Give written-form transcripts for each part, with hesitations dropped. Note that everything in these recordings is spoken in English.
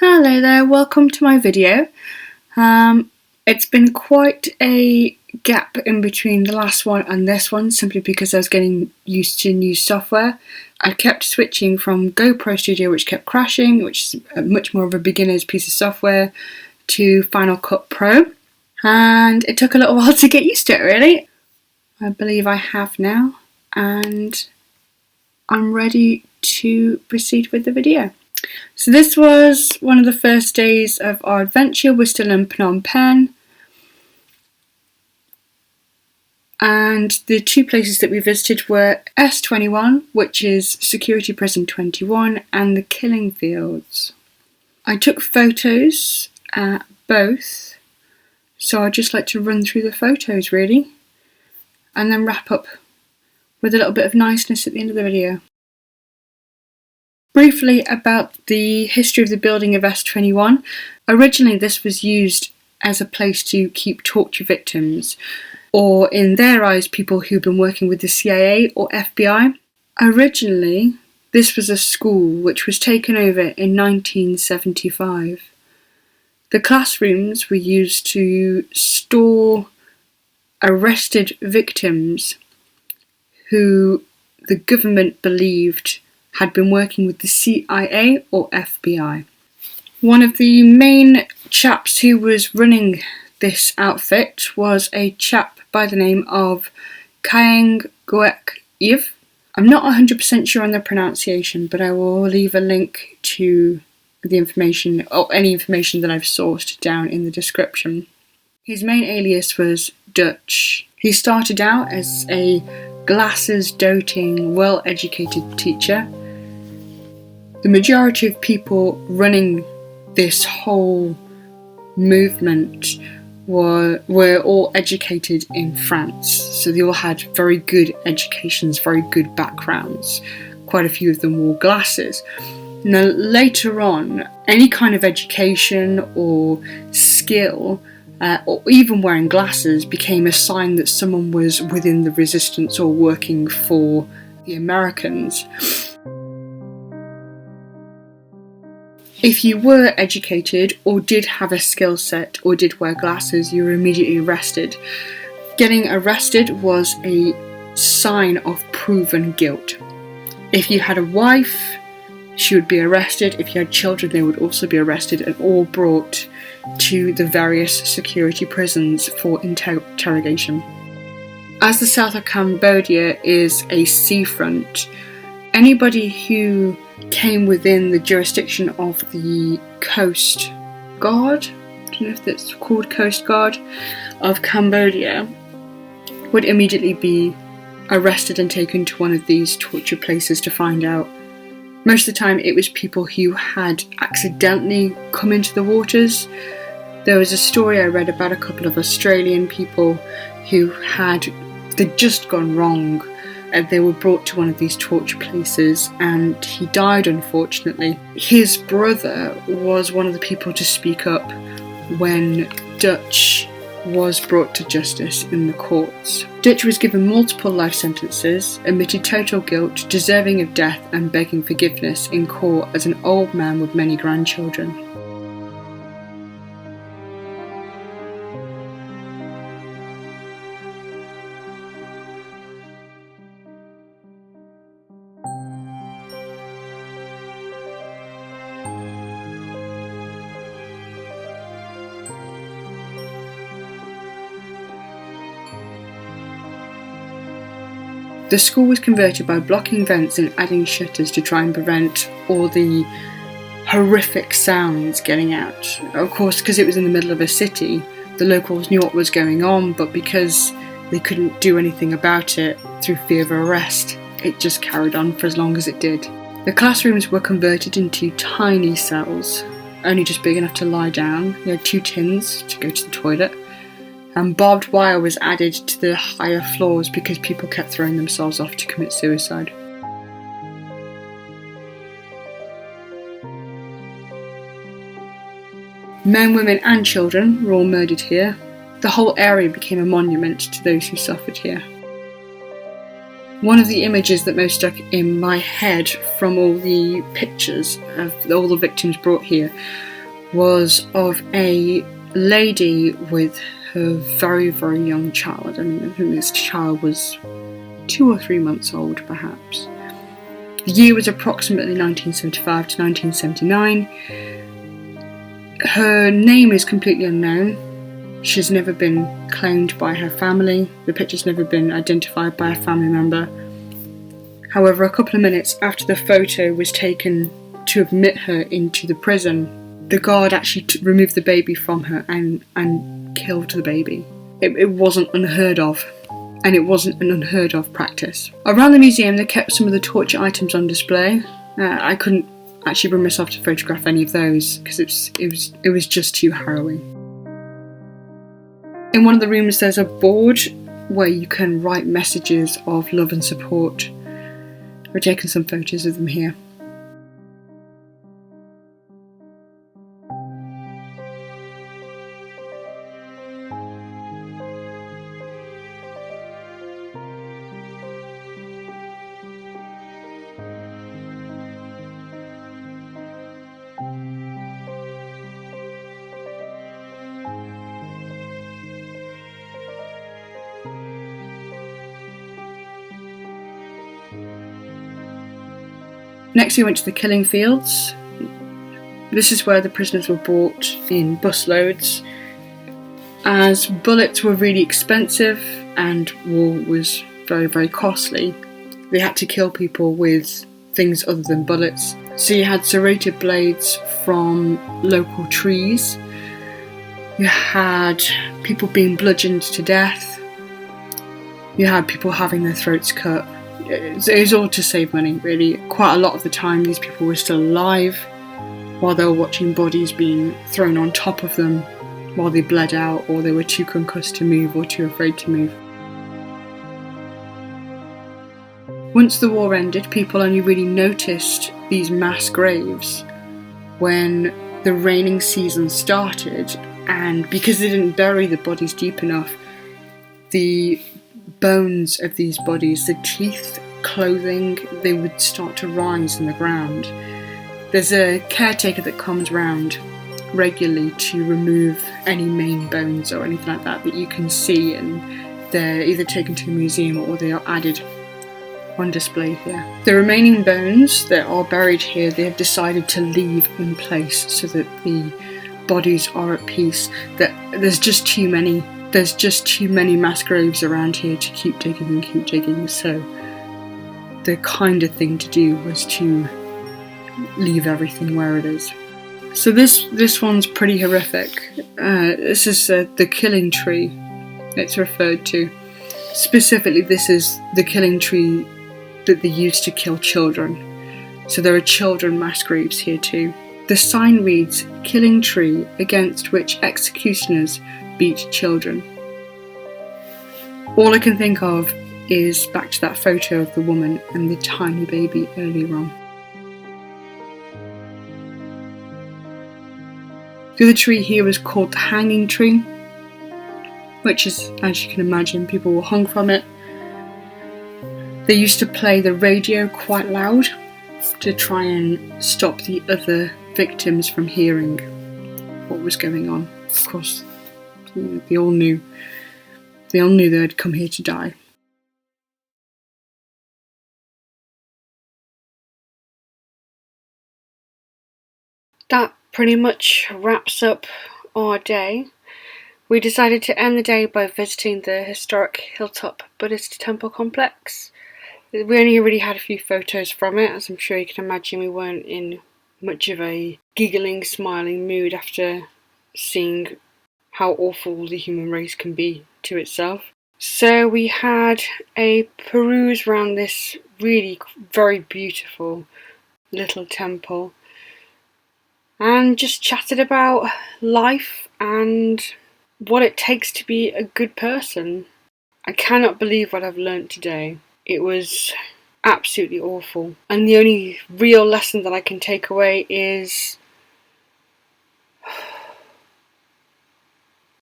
Hello there, welcome to my video. It's been quite a gap in between the last one and this one, simply because I was getting used to new software. I kept switching from GoPro Studio, which kept crashing, which is much more of a beginner's piece of software, to Final Cut Pro. And it took a little while to get used to it, really. I believe I have now, and I'm ready to proceed with the video. So this was one of the first days of our adventure. We're still in Phnom Penh. And the two places that we visited were S21, which is Security Prison 21, and the Killing Fields. I took photos at both, so I'd just like to run through the photos really, and then wrap up with a little bit of niceness at the end of the video. Briefly about the history of the building of S21. Originally this was used as a place to keep torture victims, or in their eyes people who'd been working with the CIA or FBI. Originally this was a school which was taken over in 1975. The classrooms were used to store arrested victims who the government believed had been working with the CIA or FBI. One of the main chaps who was running this outfit was a chap by the name of Kaeng Goek Yev. I'm not 100% sure on the pronunciation, but I will leave a link to the information, or any information that I've sourced, down in the description. His main alias was Dutch. He started out as a glasses-doting, well-educated teacher. The majority of people running this whole movement were all educated in France, so they all had very good educations, very good backgrounds. Quite a few of them wore glasses. Now later on, any kind of education or skill, or even wearing glasses, became a sign that someone was within the resistance or working for the Americans. If you were educated or did have a skill set or did wear glasses, you were immediately arrested. Getting arrested was a sign of proven guilt. If you had a wife, she would be arrested. If you had children, they would also be arrested and all brought to the various security prisons for interrogation. As the south of Cambodia is a seafront, anybody who came within the jurisdiction of the Coast Guard, I don't know if that's called Coast Guard, of Cambodia, would immediately be arrested and taken to one of these torture places to find out. Most of the time it was people who had accidentally come into the waters. There was a story I read about a couple of Australian people who they'd just gone wrong. They were brought to one of these torture places and he died, unfortunately. His brother was one of the people to speak up when Dutch was brought to justice in the courts. Dutch was given multiple life sentences, admitted total guilt, deserving of death, and begging forgiveness in court as an old man with many grandchildren. The school was converted by blocking vents and adding shutters to try and prevent all the horrific sounds getting out. Of course, because it was in the middle of a city, the locals knew what was going on, but because they couldn't do anything about it through fear of arrest, it just carried on for as long as it did. The classrooms were converted into tiny cells, only just big enough to lie down. You had 2 tins to go to the toilet. And barbed wire was added to the higher floors because people kept throwing themselves off to commit suicide. Men, women and children were all murdered here. The whole area became a monument to those who suffered here. One of the images that most stuck in my head from all the pictures of all the victims brought here was of a lady with her very, very young child. I think this child was 2 or 3 months old, perhaps. The year was approximately 1975 to 1979. Her name is completely unknown. She's never been claimed by her family. The picture's never been identified by a family member. However, a couple of minutes after the photo was taken to admit her into the prison, the guard actually removed the baby from her and killed the baby. It wasn't unheard of, and it wasn't an unheard of practice. Around the museum, they kept some of the torture items on display. I couldn't actually bring myself to photograph any of those because it was just too harrowing. In one of the rooms, there's a board where you can write messages of love and support. We're taking some photos of them here. Next we went to the killing fields. This is where the prisoners were brought in busloads. As bullets were really expensive and war was very, very costly, they had to kill people with things other than bullets. So you had serrated blades from local trees. You had people being bludgeoned to death. You had people having their throats cut. It was all to save money, really. Quite a lot of the time these people were still alive while they were watching bodies being thrown on top of them while they bled out, or they were too concussed to move or too afraid to move. Once the war ended, people only really noticed these mass graves when the raining season started, and because they didn't bury the bodies deep enough, the bones of these bodies, the teeth, clothing, they would start to rise in the ground. There's a caretaker that comes round regularly to remove any main bones or anything like that you can see, and they're either taken to a museum or they are added on display here. The remaining bones that are buried here, they have decided to leave in place so that the bodies are at peace. That there's just too many mass graves around here to keep digging, so the kind of thing to do was to leave everything where it is. So this one's pretty horrific. This is the killing tree it's referred to. Specifically, this is the killing tree that they used to kill children. So there are children mass graves here too. The sign reads, "Killing tree against which executioners beat children." All I can think of is back to that photo of the woman and the tiny baby earlier on. The other tree here is called the hanging tree, which is, as you can imagine, people were hung from it. They used to play the radio quite loud to try and stop the other victims from hearing what was going on. Of course, they all knew they had come here to die. That pretty much wraps up our day. We decided to end the day by visiting the historic Hilltop Buddhist Temple complex. We only really had a few photos from it, as I'm sure you can imagine we weren't in much of a giggling, smiling mood after seeing how awful the human race can be to itself. So we had a peruse around this really very beautiful little temple and just chatted about life and what it takes to be a good person. I cannot believe what I've learnt today. It was absolutely awful. And the only real lesson that I can take away is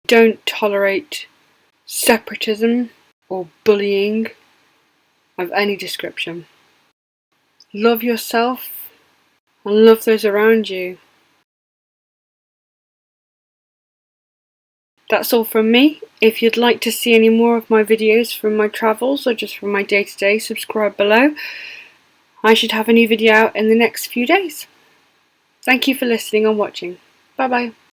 don't tolerate separatism or bullying of any description. Love yourself and love those around you. That's all from me. If you'd like to see any more of my videos from my travels or just from my day-to-day, subscribe below. I should have a new video out in the next few days. Thank you for listening and watching. Bye bye.